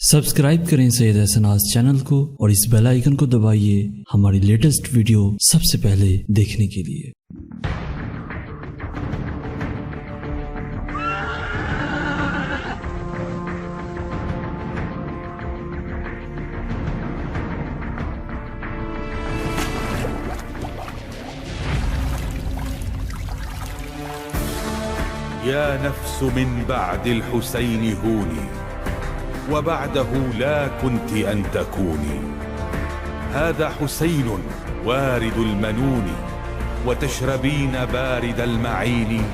Subscribe کریں سید احسناز channel کو اور اس بیل آئیکن کو دبائیے ہماری لیٹسٹ ویڈیو سب سے پہلے دیکھنے کے لیے۔ يا نفس من بعد الحسين هوني وبعده لا كنت أن تكوني. هذا حسين وارد المنون وتشربين بارد المعين.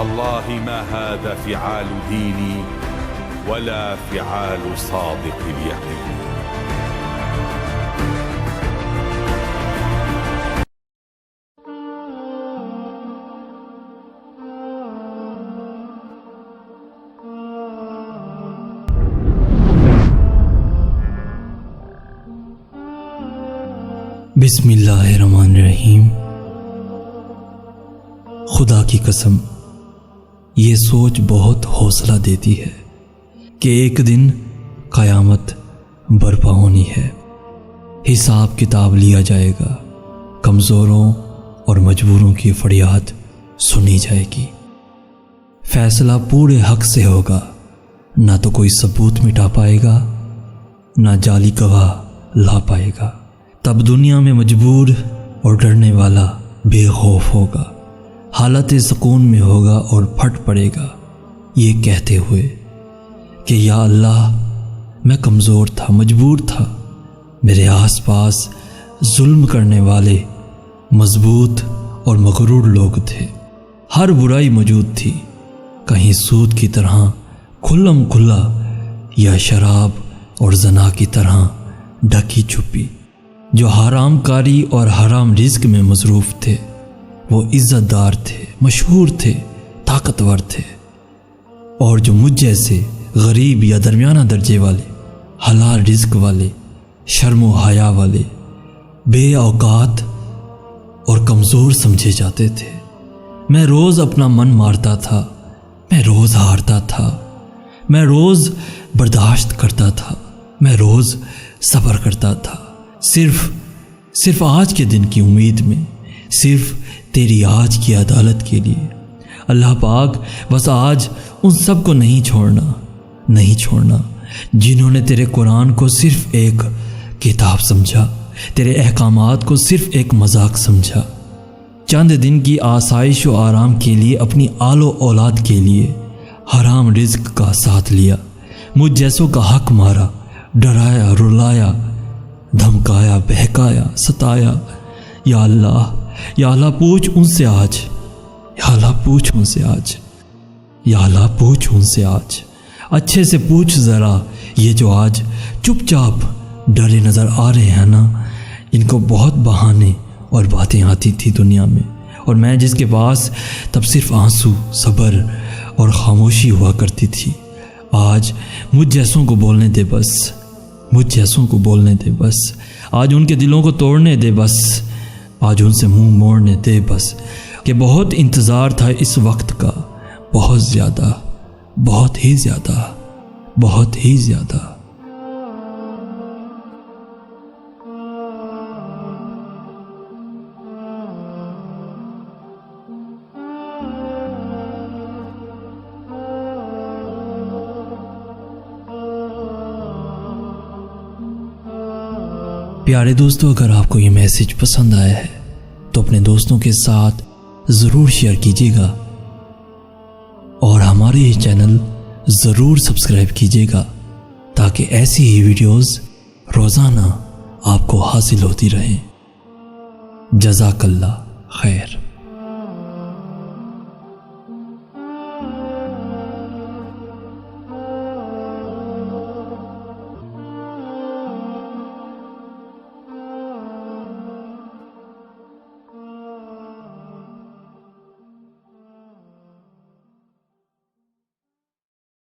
الله ما هذا فعال ديني ولا فعال صادق اليقين. بسم اللہ الرحمن الرحیم۔ خدا کی قسم یہ سوچ بہت حوصلہ دیتی ہے کہ ایک دن قیامت برپا ہونی ہے، حساب کتاب لیا جائے گا، کمزوروں اور مجبوروں کی فریاد سنی جائے گی، فیصلہ پورے حق سے ہوگا، نہ تو کوئی ثبوت مٹا پائے گا نہ جعلی گواہ لا پائے گا۔ تب دنیا میں مجبور اور ڈرنے والا بے خوف ہوگا، حالت سکون میں ہوگا اور پھٹ پڑے گا یہ کہتے ہوئے کہ یا اللہ میں کمزور تھا، مجبور تھا، میرے آس پاس ظلم کرنے والے مضبوط اور مغرور لوگ تھے، ہر برائی موجود تھی، کہیں سود کی طرح کھلم کھلا یا شراب اور زنا کی طرح ڈھکی چھپی۔ جو حرام کاری اور حرام رزق میں مصروف تھے وہ عزت دار تھے، مشہور تھے، طاقتور تھے، اور جو مجھ جیسے غریب یا درمیانہ درجے والے، حلال رزق والے، شرم و حیا والے، بے اوقات اور کمزور سمجھے جاتے تھے۔ میں روز اپنا من مارتا تھا، میں روز ہارتا تھا، میں روز برداشت کرتا تھا، میں روز صبر کرتا تھا، صرف آج کے دن کی امید میں، صرف تیری آج کی عدالت کے لیے۔ اللہ پاک بس آج ان سب کو نہیں چھوڑنا جنہوں نے تیرے قرآن کو صرف ایک کتاب سمجھا، تیرے احکامات کو صرف ایک مذاق سمجھا، چند دن کی آسائش و آرام کے لیے اپنی آل و اولاد کے لیے حرام رزق کا ساتھ لیا، مجھ جیسوں کا حق مارا، ڈرایا، رلایا، دھمکایا، بہکایا، ستایا۔ یا اللہ پوچھ ان سے آج، یا اللہ پوچھ ان سے آج، یا اللہ پوچھ ان سے آج، اچھے سے پوچھ ذرا، یہ جو آج چپ چاپ ڈرے نظر آ رہے ہیں نا، ان کو بہت بہانے اور باتیں آتی تھی دنیا میں، اور میں جس کے پاس تب صرف آنسو، صبر اور خاموشی ہوا کرتی تھی، آج مجھ جیسوں کو بولنے دے بس، مجھ جیسوں کو بولنے دے بس، آج ان کے دلوں کو توڑنے دے بس، آج ان سے منہ موڑنے دے بس، کہ بہت انتظار تھا اس وقت کا، بہت زیادہ، بہت ہی زیادہ، بہت ہی زیادہ۔ پیارے دوستو، اگر آپ کو یہ میسج پسند آیا ہے تو اپنے دوستوں کے ساتھ ضرور شیئر کیجیے گا، اور ہمارے یہ چینل ضرور سبسکرائب کیجیے گا تاکہ ایسی ہی ویڈیوز روزانہ آپ کو حاصل ہوتی رہیں۔ جزاک اللہ خیر۔